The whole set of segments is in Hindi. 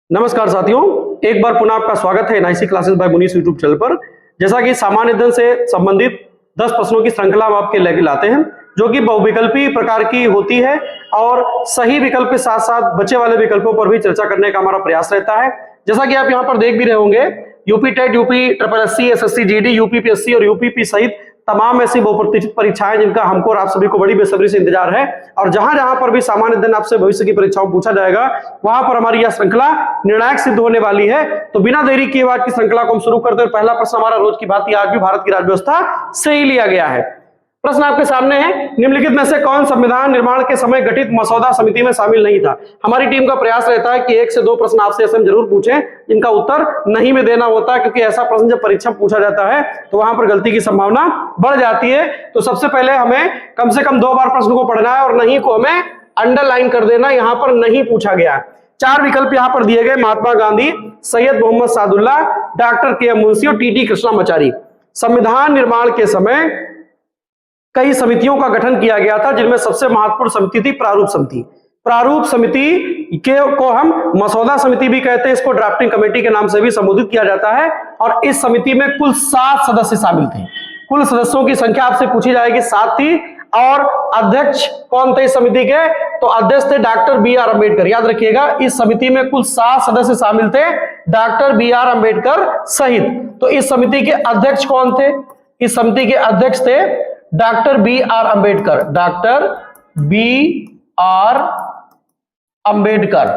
नमस्कार साथियों, एक बार पुनः आपका स्वागत है NIC classes bye Munish YouTube channel पर। जैसा कि सामान्य अध्ययन से संबंधित 10 प्रश्नों की श्रृंखला हम आपके लिए लाते हैं, जो कि बहुविकल्पी प्रकार की होती है और सही विकल्प के साथ साथ बचे वाले विकल्पों पर भी चर्चा करने का हमारा प्रयास रहता है। जैसा कि आप यहाँ पर देख भी रहे होंगे, UP TET, UP triple SC, SSC GD, UPPSC और यूपीपी सहित तमाम ऐसी बहुप्रतीक्षित परीक्षाएं जिनका हमको और आप सभी को बड़ी बेसब्री से इंतजार है। और जहां जहां पर भी सामान्य अध्ययन आपसे भविष्य की परीक्षाओं पूछा जाएगा, वहां पर हमारी यह श्रृंखला निर्णायक सिद्ध होने वाली है। तो बिना देरी किए बाद की श्रृंखला को हम शुरू करते हैं। पहला प्रश्न हमारा रोज की भांति आज भी भारत की राज्य व्यवस्था से ही लिया गया है। प्रश्न आपके सामने है, निम्नलिखित में से कौन संविधान निर्माण के समय गठित मसौदा समिति में शामिल नहीं था। हमारी टीम का प्रयास रहता है कि 1 से 2 प्रश्न आपसे ऐसे हम जरूर पूछें जिनका उत्तर नहीं में देना होता है, क्योंकि ऐसा प्रश्न जब परीक्षा में पूछा जाता है तो वहां पर गलती की संभावना बढ़ जाती है। तो सबसे पहले हमें कम से कम 2 बार प्रश्न को पढ़ना है और नहीं को हमें अंडरलाइन कर देना, यहां पर नहीं पूछा गया है। 4 विकल्प यहां पर दिए गए, महात्मा गांधी, सैयद मोहम्मद सादुल्लाह, डॉक्टर के एम मुंशी और टीटी कृष्णामाचारी। संविधान निर्माण के समय कई समितियों का गठन किया गया था, जिनमें सबसे महत्वपूर्ण समिति थी प्रारूप समिति। प्रारूप समिति को हम मसौदा समिति भी कहते हैं, इसको ड्राफ्टिंग कमेटी के नाम से भी संबोधित किया जाता है। और इस समिति में कुल 7 सदस्य शामिल थे। कुल सदस्यों की संख्या आपसे पूछी जाएगी, 7 थी। और अध्यक्ष कौन थे इस समिति के? तो अध्यक्ष थे डॉक्टर बी.आर. अम्बेडकर। याद रखिएगा, इस समिति में कुल 7 सदस्य शामिल थे, डॉक्टर बी.आर. अम्बेडकर सहित। तो इस समिति के अध्यक्ष कौन थे? इस समिति के अध्यक्ष थे doctor B R. Ambedkar. Doctor B R. Ambedkar,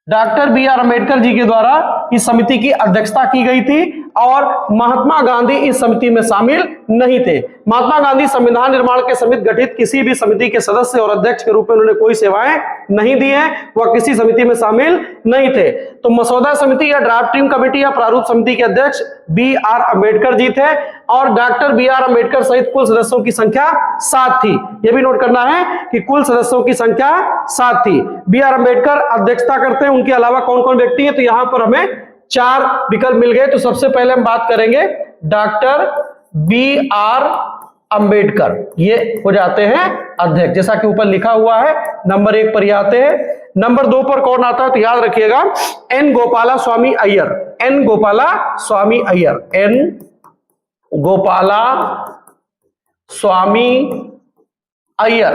doctor B R. Ambedkar ji के द्वारा इस समिति की अध्यक्षता की गई थी और महात्मा गांधी इस समिति में शामिल नहीं थे। महात्मा गांधी संविधान निर्माण के समिति गठित किसी भी समिति के सदस्य और अध्यक्ष के रूप में उन्होंने कोई सेवाएं नहीं दी हैं, वह किसी समिति में शामिल नहीं थे। तो मसौदा समिति या ड्राफ्टिंग कमेटी या प्रारूप समिति के अध्यक्ष बी.आर. अम्बेडकर जी थे और डॉक्टर बी.आर. अम्बेडकर सहित कुल सदस्यों की संख्या 7 थी। यह भी नोट करना है कि कुल सदस्यों की संख्या 7 थी। बी.आर. अम्बेडकर अध्यक्षता करते हैं, उनके अलावा कौन कौन व्यक्ति हैं? तो यहां पर हमें 4 विकल्प मिल गए। तो सबसे पहले हम बात करेंगे डॉक्टर बी.आर. अम्बेडकर, ये हो जाते हैं अध्यक्ष, जैसा कि ऊपर लिखा हुआ है। नंबर 1 पर आते हैं। नंबर 2 पर कौन आता है? तो याद रखिएगा, एन गोपाला स्वामी अय्यर। एन गोपाला स्वामी अय्यर, एन गोपाला स्वामी अय्यर,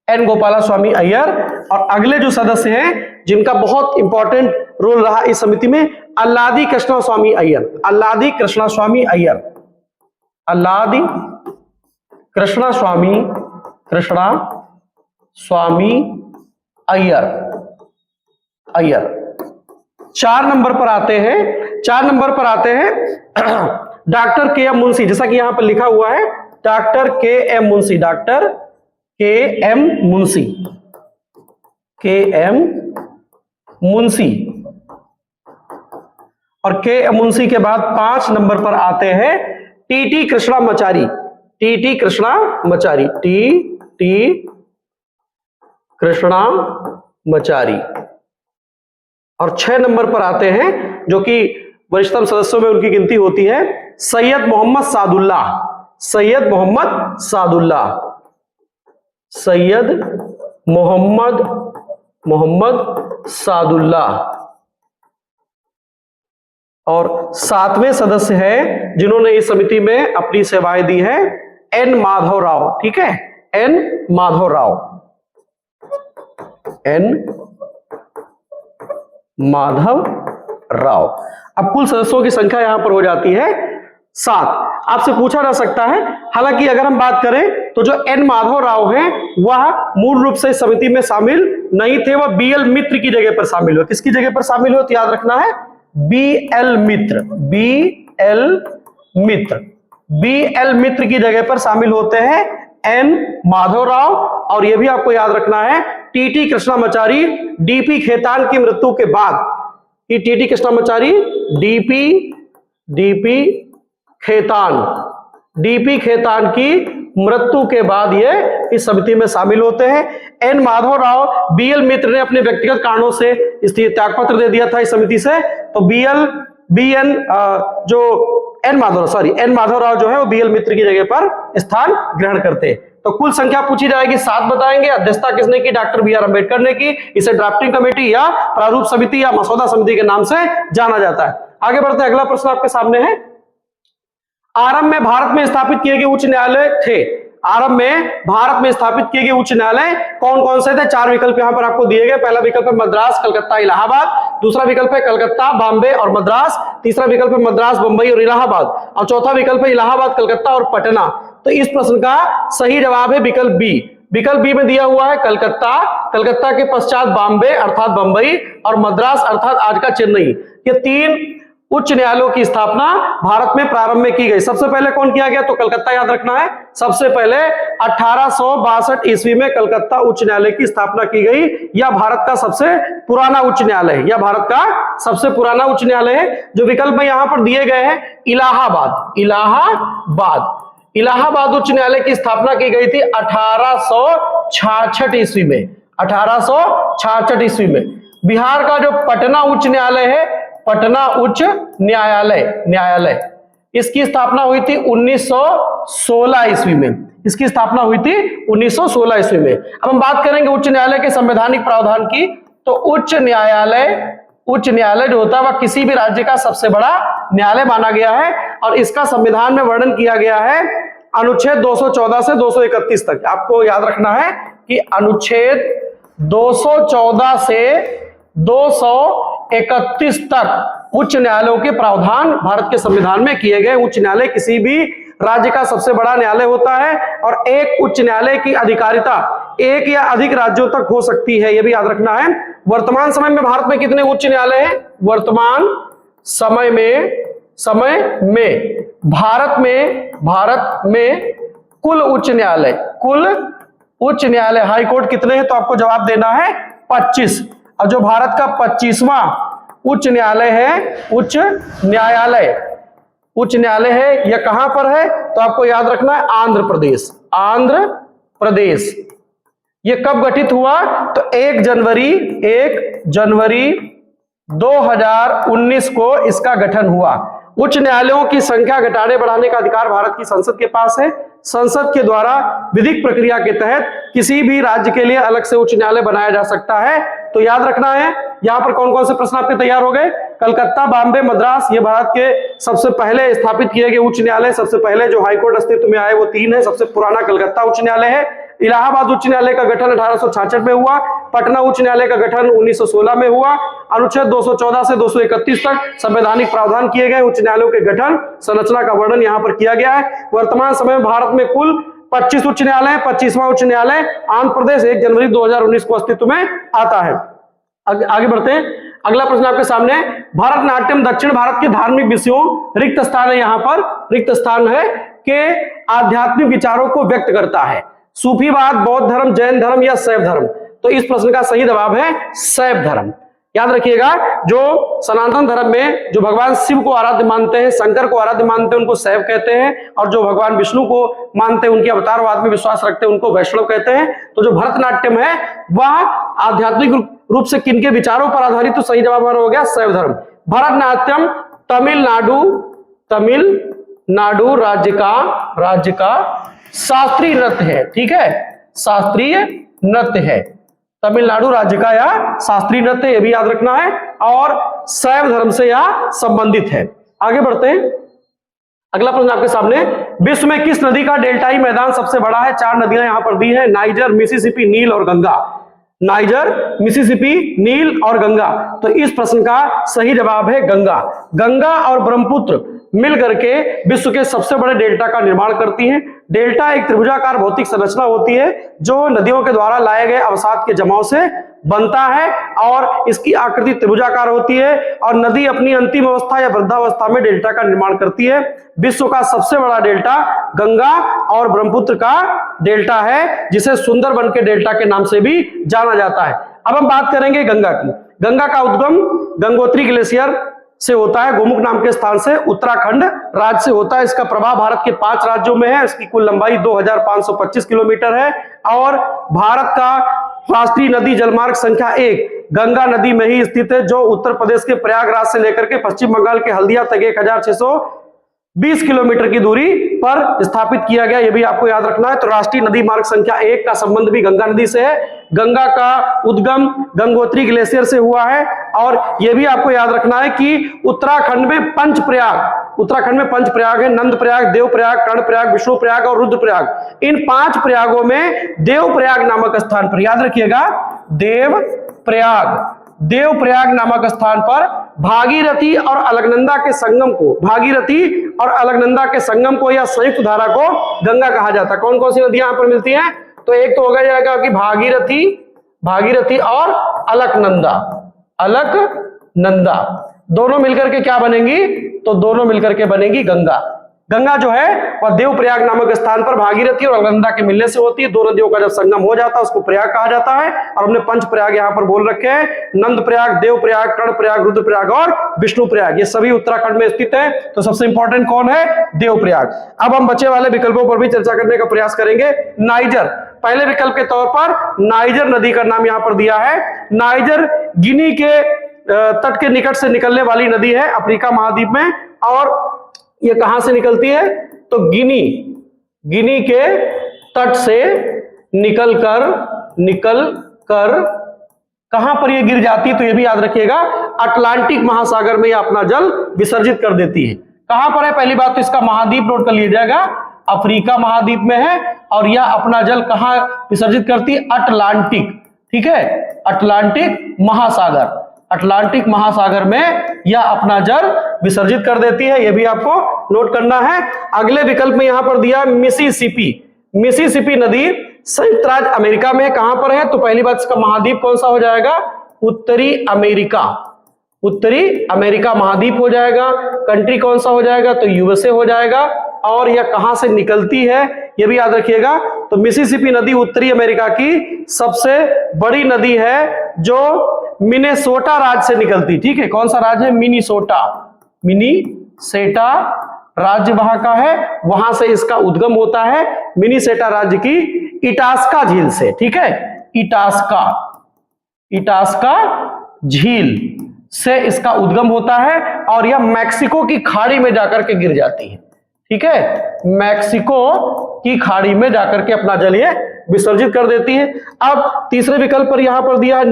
एन गोपाला स्वामी अय्यर। और अगले जो सदस्य हैं जिनका बहुत इंपॉर्टेंट रोल रहा इस समिति में, अल्लादी कृष्णा स्वामी अय्यर। अल्लादी कृष्णा स्वामी अय्यर, अल्लादी कृष्णा स्वामी अय्यर, अय्यर। 4 नंबर पर आते हैं। 4 नंबर पर आते हैं डॉक्टर के एम मुंशी, जैसा कि यहां पर लिखा हुआ है, डॉक्टर के एम मुंशी, डॉक्टर के एम मुंशी, के एम मुंशी। और के एम मुंशी के बाद 5 नंबर पर आते हैं TT Krishnamachari, TT Krishnamachari, T Krishnamachari. और 6 नंबर पर आते हैं, जो कि वरिष्ठतम सदस्यों में उनकी गिनती होती है, सैयद मोहम्मद सादुल्लाह, सैयद मोहम्मद सादुल्लाह, सैयद मोहम्मद सादुल्लाह। और 7वें सदस्य हैं जिन्होंने इस समिति में अपनी सेवाएं दी है, एन माधव राव। ठीक है, एन माधव राव, एन माधव राव। अब कुल सदस्यों की संख्या यहां पर हो जाती है 7। आपसे पूछा जा सकता है, हालांकि अगर हम बात करें तो जो एन माधव राव हैं वह मूल रूप से समिति में शामिल नहीं थे, वह बी.एल. मित्र की जगह पर शामिल हुए। किसकी जगह पर शामिल हुए? तो याद रखना है, बी.एल. मित्र, बी.एल. मित्र, बी.एल. मित्र की जगह पर शामिल होते हैं एन माधव राव। और यह भी आपको याद रखना है, टीटी कृष्णामाचारी डी.पी. खेतान की मृत्यु के बाद, टीटी कृष्णामाचारी डी.पी. खेतान की मृत्यु के बाद ये इस समिति में शामिल होते हैं। N Madhav Rao, B L. मित्र ने अपने व्यक्तिगत कारणों से इसलिए त्यागपत्र दे दिया था इस समिति से। तो एन माधव राव जो है वो बी.एल. मित्र की जगह पर स्थान ग्रहण करते। तो कुल संख्या पूछी जाएगी 7 बताएंगे। अध्यक्षता किसने की? डॉक्टर बी आर अम्बेडकर ने की। इसे ड्राफ्टिंग कमेटी या प्रारूप समिति या मसौदा समिति के नाम से जाना जाता है। आगे बढ़ते हैं, अगला प्रश्न आपके सामने है, आरंभ में भारत में स्थापित किए गए उच्च न्यायालय थे। आरंभ में भारत में स्थापित किए गए उच्च न्यायालय कौन कौन से थे? 4 विकल्प यहां पर आपको दिए गए। पहला विकल्प है मद्रास, कलकत्ता, इलाहाबाद। दूसरा विकल्प है कलकत्ता, बॉम्बे और मद्रास। तीसरा विकल्प है मद्रास, बंबई और इलाहाबाद। और चौथा विकल्प है इलाहाबाद, कलकत्ता और पटना। तो इस प्रश्न का सही जवाब है विकल्प बी। विकल्प बी में दिया हुआ है कलकत्ता, कलकत्ता के पश्चात बॉम्बे अर्थात बंबई और मद्रास अर्थात आज का चेन्नई। ये 3 उच्च न्यायालयों की स्थापना भारत में प्रारंभ में की गई। सबसे पहले कौन किया गया? तो कलकत्ता याद रखना है। सबसे पहले 1862 ईस्वी में कलकत्ता उच्च न्यायालय की स्थापना की गई। यह भारत का सबसे पुराना उच्च न्यायालय है। यह भारत का सबसे पुराना उच्च न्यायालय है। जो विकल्प में यहां पर दिए गए हैं इलाहाबाद, इलाहाबाद उच्च न्यायालय की स्थापना की गई थी 1866 ईस्वी में। 1866 ईस्वी में। बिहार का जो पटना उच्च न्यायालय है, पटना उच्च न्यायालय, इसकी स्थापना हुई थी 1916 ईस्वी में। इसकी स्थापना हुई थी 1916 ईस्वी में। अब हम बात करेंगे उच्च न्यायालय के संवैधानिक प्रावधान की। तो उच्च न्यायालय जो होता है वह किसी भी राज्य का सबसे बड़ा न्यायालय माना गया है और इसका संविधान में वर्णन किया गया है अनुच्छेद 214 से 231 तक। आपको याद रखना है कि अनुच्छेद 214 से 231 तक उच्च न्यायालयों के प्रावधान भारत के संविधान में किए गए। उच्च न्यायालय किसी भी राज्य का सबसे बड़ा न्यायालय होता है और एक उच्च न्यायालय की अधिकारिता एक या अधिक राज्यों तक हो सकती है, यह भी याद रखना है। वर्तमान समय में भारत में कितने उच्च न्यायालय हैं? वर्तमान समय में भारत में कुल उच्च न्यायालय हाई कोर्ट कितने हैं? तो आपको जवाब देना है 25। और जो भारत का 25वां उच्च न्यायालय है, यह कहां पर है? तो आपको याद रखना है आंध्र प्रदेश। यह कब गठित हुआ? तो 1 जनवरी 2019 को इसका गठन हुआ। उच्च न्यायालयों की संख्या घटाने बढ़ाने का अधिकार भारत की संसद के पास है। संसद के द्वारा विधिक प्रक्रिया के तहत किसी भी राज्य के लिए अलग से उच्च न्यायालय बनाया जा सकता है। तो याद रखना है यहां पर कौन कौन से प्रश्न आपके तैयार हो गए? कलकत्ता, बॉम्बे, मद्रास, ये भारत के सबसे पहले स्थापित किए गए उच्च न्यायालय। सबसे पहले जो हाईकोर्ट अस्तित्व में आए वो 3 है। सबसे पुराना कलकत्ता उच्च न्यायालय है। इलाहाबाद उच्च न्यायालय का गठन 1866 में हुआ। पटना उच्च न्यायालय का गठन 1916 में हुआ। अनुच्छेद 214 से 231 तक संवैधानिक प्रावधान किए गए। उच्च न्यायालयों के गठन संरचना का वर्णन यहाँ पर किया गया है। वर्तमान समय में भारत में कुल 25 उच्च न्यायालय है। 25वां उच्च न्यायालय आंध्र प्रदेश 1 जनवरी 2019 को अस्तित्व में आता है। आगे बढ़ते हैं, अगला प्रश्न आपके सामने। भारतनाट्यम दक्षिण भारत के धार्मिक विषयों रिक्त स्थान है, यहाँ पर रिक्त स्थान है के आध्यात्मिक विचारों को व्यक्त करता है। सूफीवाद, बौद्ध धर्म, जैन धर्म या शैव धर्म? तो इस प्रश्न का सही जवाब है शैव धर्म। याद रखिएगा, जो सनातन धर्म में जो भगवान शिव को आराध्य मानते हैं, शंकर को आराध्य मानते हैं, उनको शैव कहते हैं। और जो भगवान विष्णु को मानते हैं, उनके अवतारवाद में विश्वास रखते हैं, उनको वैष्णव कहते हैं। तो जो भरतनाट्यम है वह आध्यात्मिक रूप से किनके विचारों पर आधारित? तो सही जवाब हमारा हो गया शैव धर्म। भरतनाट्यम तमिलनाडु राज्य का शास्त्रीय नृत्य है। ठीक है, शास्त्रीय नृत्य है। तमिलनाडु राज्य का यह शास्त्रीय नृत्य, यह भी याद रखना है। और शैव धर्म से यह संबंधित है। आगे बढ़ते हैं, अगला प्रश्न आपके सामने। विश्व में किस नदी का डेल्टाई मैदान सबसे बड़ा है? 4 नदियां यहां पर दी है, नाइजर, मिसिसिपी, नील और गंगा। नाइजर, मिसिसिपी, नील और गंगा। तो इस प्रश्न का सही जवाब है गंगा। गंगा और ब्रह्मपुत्र मिल करके विश्व के सबसे बड़े डेल्टा का निर्माण करती हैं। डेल्टा एक त्रिभुजाकार भौतिक संरचना होती है जो नदियों के द्वारा लाए गए अवसाद के जमाव से बनता है और इसकी आकृति त्रिभुजाकार होती है और नदी अपनी अंतिम अवस्था या वृद्धावस्था में डेल्टा का निर्माण करती है। विश्व का सबसे बड़ा डेल्टा गंगा और ब्रह्मपुत्र का डेल्टा है, जिसे सुंदरबन के डेल्टा के नाम से भी जाना जाता है। अब हम बात करेंगे गंगा की। गंगा का उद्गम गंगोत्री ग्लेशियर से होता है, गोमुख नाम के स्थान से उत्तराखंड राज्य से होता है। इसका प्रवाह भारत के 5 राज्यों में है। इसकी कुल लंबाई 2525 किलोमीटर है और भारत का राष्ट्रीय नदी जलमार्ग संख्या 1 गंगा नदी में ही स्थित है, जो उत्तर प्रदेश के प्रयागराज से लेकर के पश्चिम बंगाल के हल्दिया तक 20 किलोमीटर की दूरी पर स्थापित किया गया, यह भी आपको याद रखना है। तो राष्ट्रीय नदी मार्ग संख्या 1 का संबंध भी गंगा नदी से है। गंगा का उद्गम गंगोत्री ग्लेशियर से हुआ है। और यह भी आपको याद रखना है कि उत्तराखंड में पंचप्रयाग है, नंदप्रयाग, देवप्रयाग, कर्णप्रयाग, विष्णुप्रयाग और रुद्रप्रयाग। इन 5 प्रयागों में देवप्रयाग नामक स्थान पर, याद रखिएगा, देवप्रयाग नामक स्थान पर भागीरथी और अलकनंदा के संगम को या संयुक्त धारा को गंगा कहा जाता है। कौन कौन सी नदियां यहां पर मिलती हैं? तो एक तो हो जाएगा कि भागीरथी और अलकनंदा दोनों मिलकर के क्या बनेंगी? तो दोनों मिलकर के बनेंगी गंगा। गंगा जो है वह देवप्रयाग नामक स्थान पर भागीरथी और अलकनंदा के मिलने से होती है। दो नदियों का जब संगम हो जाता है उसको प्रयाग कहा जाता है। और हमने पंच प्रयाग यहां पर बोल रखे हैं, नंदप्रयाग, देवप्रयाग, कर्णप्रयाग, रुद्रप्रयाग और विष्णुप्रयाग। ये सभी उत्तराखंड में स्थित है। तो सबसे इंपॉर्टेंट कौन है? देवप्रयाग। अब हम बचे वाले विकल्पों पर भी चर्चा करने का प्रयास करेंगे। नाइजर, पहले विकल्प के तौर पर नाइजर नदी का नाम यहां पर दिया है। नाइजर गिनी के तट के निकट से निकलने वाली नदी है अफ्रीका महाद्वीप में। और ये कहां से निकलती है? तो गिनी के तट से निकल कर कहां पर ये गिर जाती है? तो ये भी याद रखिएगा, अटलांटिक महासागर में ये अपना जल विसर्जित कर देती है। कहां पर है? पहली बात तो इसका महाद्वीप नोट कर लीजिएगा, अफ्रीका महाद्वीप में है। और यह अपना जल कहां विसर्जित करती है? अटलांटिक, ठीक है, अटलांटिक महासागर में यह अपना जल विसर्जित कर देती है। यह भी आपको नोट करना है। अगले विकल्प में यहां पर दिया मिसिसिपी नदी संयुक्त राज्य अमेरिका में कहां पर है? तो पहली बात इसका महाद्वीप कौन सा हो जाएगा? उत्तरी अमेरिका महाद्वीप हो जाएगा। कंट्री कौन सा हो जाएगा? तो यूएसए हो जाएगा। और यह कहां से निकलती है यह भी याद रखिएगा। तो मिसिसिपी नदी उत्तरी अमेरिका की सबसे बड़ी नदी है जो मिनेसोटा राज्य से निकलती, ठीक है। कौन सा राज्य है? मिनीसेटा राज्य वहां का है, वहां से इसका उद्गम होता है मिनीसेटा राज्य की इटास्का झील से, ठीक है। इटास्का झील से इसका उद्गम होता है और यह मैक्सिको की खाड़ी में जाकर के गिर जाती है, ठीक है। मैक्सिको की खाड़ी में जाकर के अपना जल ये विसर्जित कर देती है। अब तीसरे विकल्प पर यहां पर दिया है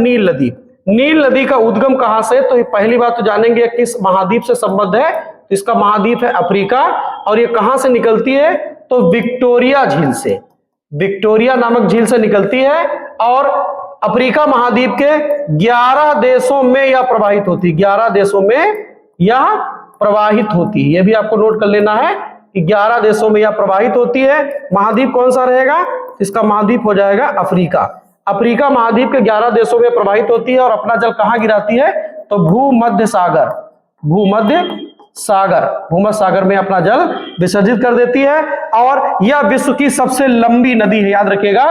नील नदी का उद्गम कहां से? तो पहली बात तो जानेंगे किस महाद्वीप से संबद्ध है। तो इसका महाद्वीप है अफ्रीका। और ये कहां से निकलती है? तो विक्टोरिया नामक झील से निकलती है। और अफ्रीका महाद्वीप के 11 देशों में यह प्रवाहित होती है, 11 देशों में यह प्रवाहित होती है। यह भी आपको नोट कर लेना है कि 11 देशों में यह प्रवाहित होती है। महाद्वीप कौन सा रहेगा? इसका महाद्वीप हो जाएगा अफ्रीका महाद्वीप के 11 देशों में प्रवाहित होती है। और अपना जल कहां गिराती है? तो भूमध्य सागर में अपना जल विसर्जित कर देती है। और यह विश्व की सबसे लंबी नदी है, याद रखिएगा,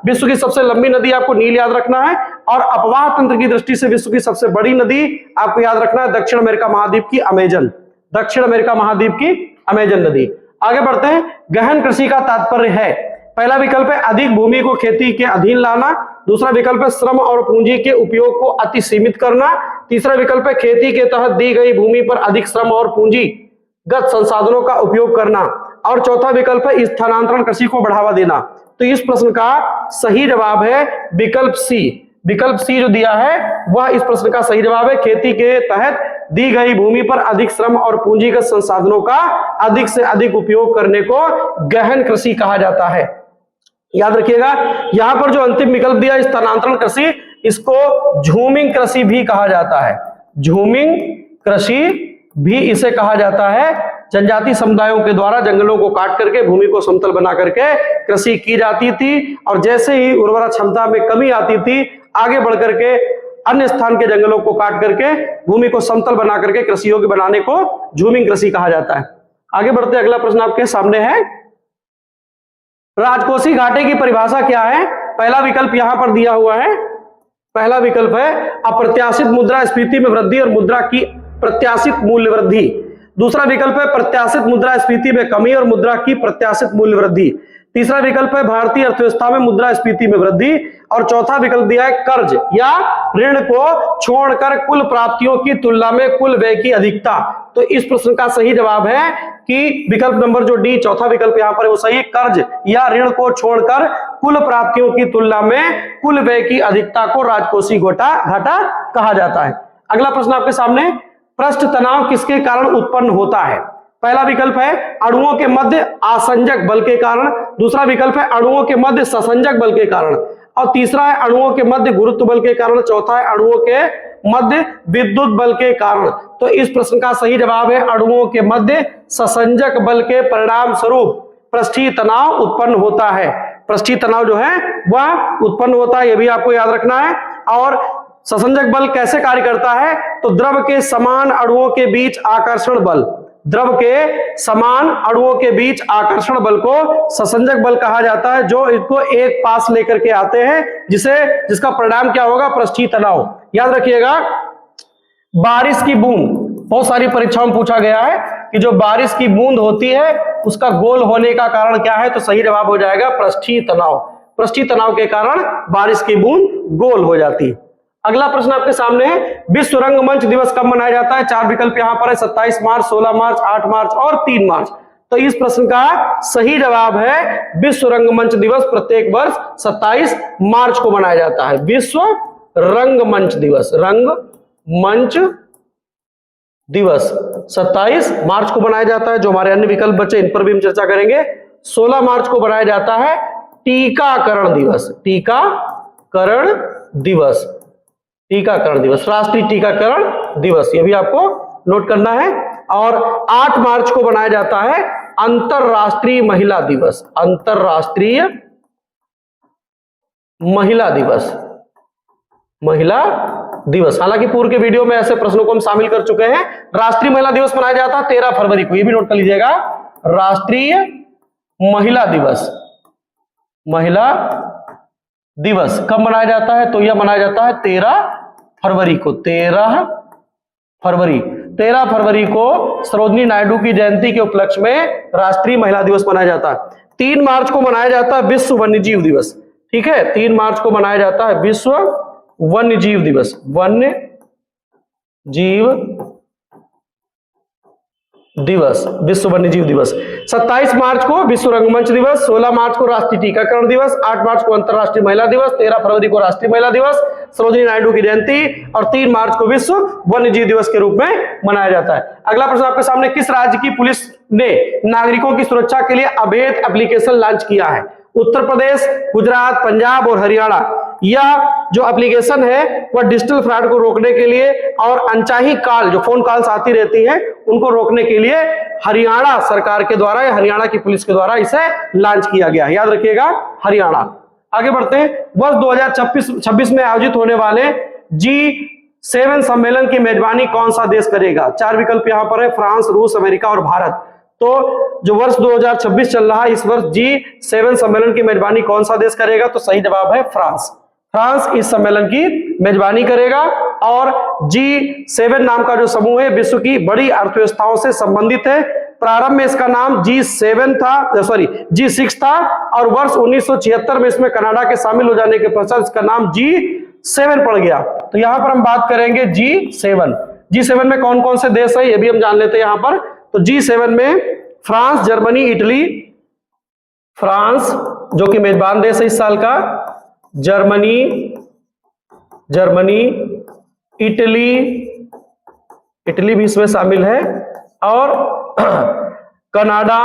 विश्व की सबसे लंबी नदी आपको नील याद रखना है। और अपवाह तंत्र की दृष्टि से विश्व की सबसे बड़ी नदी आपको याद रखना है दक्षिण अमेरिका महाद्वीप की अमेजन नदी। आगे बढ़ते हैं। गहन कृषि का तात्पर्य है, पहला विकल्प है अधिक भूमि को खेती के अधीन लाना। दूसरा विकल्प है श्रम और पूंजी के उपयोग को अति सीमित करना। तीसरा विकल्प है खेती के तहत दी गई भूमि पर अधिक श्रम और पूंजीगत संसाधनों का उपयोग करना। और चौथा विकल्प है स्थानांतरण कृषि को बढ़ावा देना। तो इस प्रश्न का सही जवाब है विकल्प सी जो दिया है वह इस प्रश्न का सही जवाब है। खेती के तहत दी गई भूमि पर अधिक श्रम और पूंजीगत संसाधनों का अधिक से अधिक उपयोग करने को गहन कृषि कहा जाता है। याद रखिएगा, यहां पर जो अंतिम विकल्प दिया स्थानांतरण कृषि, इसको झूमिंग कृषि भी कहा जाता है। झूमिंग कृषि भी इसे कहा जाता है। जनजाति समुदायों के द्वारा जंगलों को काट करके भूमि को समतल बना करके कृषि की जाती थी। और जैसे ही उर्वरा क्षमता में कमी आती थी, आगे बढ़ करके अन्य स्थान के जंगलों को काट करके भूमि को समतल बना करके कृषि योग्य बनाने को झूमिंग कृषि कहा जाता है। आगे बढ़ते, अगला प्रश्न आपके सामने है, राजकोषीय घाटे की परिभाषा क्या है? पहला विकल्प यहां पर दिया हुआ है। पहला विकल्प है अप्रत्याशित मुद्रास्फीति में वृद्धि और मुद्रा की प्रत्याशित मूल्य वृद्धि। दूसरा विकल्प है प्रत्याशित मुद्रास्फीति में कमी और मुद्रा की प्रत्याशित मूल्य वृद्धि। तीसरा विकल्प है भारतीय अर्थव्यवस्था में मुद्रास्फीति में वृद्धि। और चौथा विकल्प दिया है कर्ज या ऋण को छोड़कर कुल प्राप्तियों की तुलना में कुल व्यय की अधिकता। तो इस प्रश्न का सही जवाब है कि विकल्प नंबर जो डी, चौथा विकल्प यहां पर है वो सही है। कर्ज या ऋण को छोड़कर कुल प्राप्तियों की तुलना में कुल व्यय की अधिकता को राजकोषीय घाटा कहा जाता है। अगला प्रश्न आपके सामने, पृष्ठ तनाव किसके कारण उत्पन्न होता है? पहला विकल्प है अणुओं के मध्य आसंजक बल के कारण, दूसरा विकल्प है अणुओं के मध्य ससंजक बल के कारण, और तीसरा है अणुओं के मध्य गुरुत्व बल के कारण, चौथा है अणुओं के मध्य विद्युत बल के कारण। तो इस प्रश्न का सही जवाब है अणुओं के मध्य ससंजक बल के परिणाम स्वरूप पृष्ठीय तनाव उत्पन्न होता है। पृष्ठीय तनाव जो है वह उत्पन्न होता है, यह भी आपको याद रखना है। और ससंजक बल कैसे कार्य करता है? तो द्रव के समान अणुओं के बीच आकर्षण बल, द्रव के समान अणुओं के बीच आकर्षण बल को ससंजक बल कहा जाता है, जो इसको एक पास लेकर के आते हैं, जिसका परिणाम क्या होगा? पृष्ठीय तनाव। याद रखिएगा, बारिश की बूंद, बहुत सारी परीक्षाओं में पूछा गया है कि जो बारिश की बूंद होती है उसका गोल होने का कारण क्या है? तो सही जवाब हो जाएगा पृष्ठीय तनाव। पृष्ठीय तनाव के कारण बारिश की बूंद गोल हो जाती है। अगला प्रश्न आपके सामने है, विश्व रंगमंच दिवस कब मनाया जाता है? चार विकल्प यहां पर है, 27 मार्च, 16 मार्च, 8 मार्च और 3 मार्च। तो इस प्रश्न का सही जवाब है विश्व रंगमंच दिवस प्रत्येक वर्ष 27 मार्च को मनाया जाता है। विश्व रंगमंच दिवस, रंगमंच दिवस 27 मार्च को मनाया जाता है। जो हमारे अन्य विकल्प बचे इन पर भी हम चर्चा करेंगे। 16 मार्च को मनाया जाता है टीकाकरण दिवस, टीकाकरण दिवस, टीकाकरण दिवस, राष्ट्रीय टीकाकरण दिवस, ये भी आपको नोट करना है। और 8 मार्च को मनाया जाता है अंतरराष्ट्रीय महिला दिवस, अंतरराष्ट्रीय महिला दिवस, महिला दिवस। हालांकि पूर्व के वीडियो में ऐसे प्रश्नों को हम शामिल कर चुके हैं। राष्ट्रीय महिला दिवस मनाया जाता है 13 फरवरी को, ये भी नोट कर लीजिएगा। राष्ट्रीय महिला दिवस, महिला दिवस कब मनाया जाता है? तो यह मनाया जाता है 13 फरवरी को, 13 फरवरी को सरोजिनी नायडू की जयंती के उपलक्ष्य में राष्ट्रीय महिला दिवस मनाया जाता है। 3 मार्च को मनाया जाता है विश्व वन्यजीव दिवस, ठीक है, 3 मार्च को मनाया जाता है विश्व वन्यजीव दिवस, वन्य जीव दिवस, विश्व वन्यजीव दिवस। 27 मार्च को विश्व रंगमंच दिवस, 16 मार्च को राष्ट्रीय टीकाकरण दिवस, 8 मार्च को अंतरराष्ट्रीय महिला दिवस, 13 फरवरी को राष्ट्रीय महिला दिवस, सरोजिनी नायडू की जयंती, और 3 मार्च को विश्व वन्यजीव दिवस के रूप में मनाया जाता है। अगला प्रश्न आपके सामने, किस राज्य की पुलिस ने नागरिकों की सुरक्षा के लिए अभेद एप्लीकेशन लॉन्च किया है? उत्तर प्रदेश, गुजरात, पंजाब और हरियाणा। यह जो एप्लीकेशन है वह डिजिटल फ्रॉड को रोकने के लिए और अनचाही कॉल, जो फोन कॉल्स आती रहती हैं, उनको रोकने के लिए हरियाणा सरकार के द्वारा या हरियाणा की पुलिस के द्वारा इसे लॉन्च किया गया है। याद रखिएगा, हरियाणा। आगे बढ़ते हैं। वर्ष 2026 में आयोजित होने वाले G7 सम्मेलन की मेजबानी कौन सा देश करेगा? 4 विकल्प यहां पर है, फ्रांस, रूस, अमेरिका और भारत। तो जो वर्ष 2026 चल रहा है, इस वर्ष G7 सम्मेलन की मेजबानी कौन सा देश करेगा? तो सही जवाब है फ्रांस। फ्रांस इस सम्मेलन की मेजबानी करेगा। और G7 नाम का जो समूह है विश्व की बड़ी अर्थव्यवस्थाओं से संबंधित है। प्रारंभ में इसका नाम G6 था और वर्ष 1976 में इसमें कनाडा के शामिल हो जाने के पश्चात इसका नाम G7 पड़ गया। तो यहां पर हम बात करेंगे G7 में कौन कौन से देश है ये भी हम जान लेते हैं यहां पर। तो G7 में फ्रांस, जर्मनी, इटली, फ्रांस जो कि मेजबान देश है इस साल का, जर्मनी, इटली भी इसमें शामिल है, और कनाडा,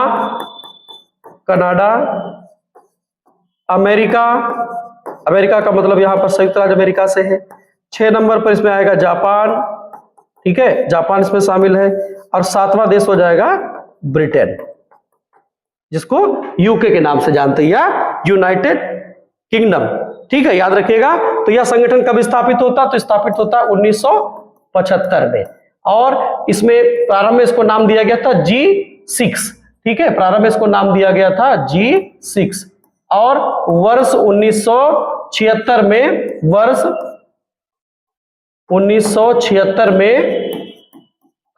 अमेरिका का मतलब यहां पर संयुक्त राज्य अमेरिका से है। 6 नंबर पर इसमें आएगा जापान, ठीक है, जापान इसमें शामिल है। और 7वां देश हो जाएगा ब्रिटेन, जिसको यूके के नाम से जानते हैं, या यूनाइटेड किंगडम, ठीक है, याद रखिएगा। तो यह संगठन कब स्थापित होता? तो स्थापित होता 1975 में। और इसमें प्रारंभ में इसको नाम दिया गया था G6, ठीक है, प्रारंभ में इसको नाम दिया गया था G6। और वर्ष 1976 में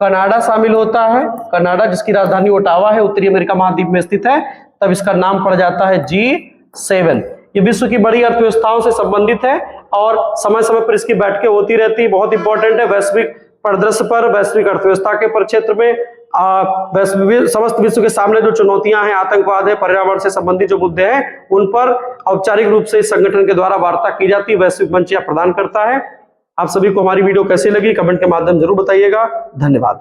कनाडा शामिल होता है, कनाडा जिसकी राजधानी ओटावा है, उत्तरी अमेरिका महाद्वीप में स्थित है, तब इसका नाम पड़ जाता है G7। ये विश्व की बड़ी अर्थव्यवस्थाओं से संबंधित है और समय समय पर इसकी बैठकें होती रहती है, बहुत इंपॉर्टेंट है वैश्विक परिदृश्य पर, वैश्विक अर्थव्यवस्था के परिक्षेत्र में, समस्त विश्व के सामने जो चुनौतियां हैं, आतंकवाद है, पर्यावरण से संबंधित जो मुद्दे हैं, उन पर औपचारिक रूप से इस संगठन के द्वारा वार्ता की जाती है, वैश्विक मंच प्रदान करता है। आप सभी को हमारी वीडियो कैसी लगी कमेंट के माध्यम जरूर बताइएगा। धन्यवाद।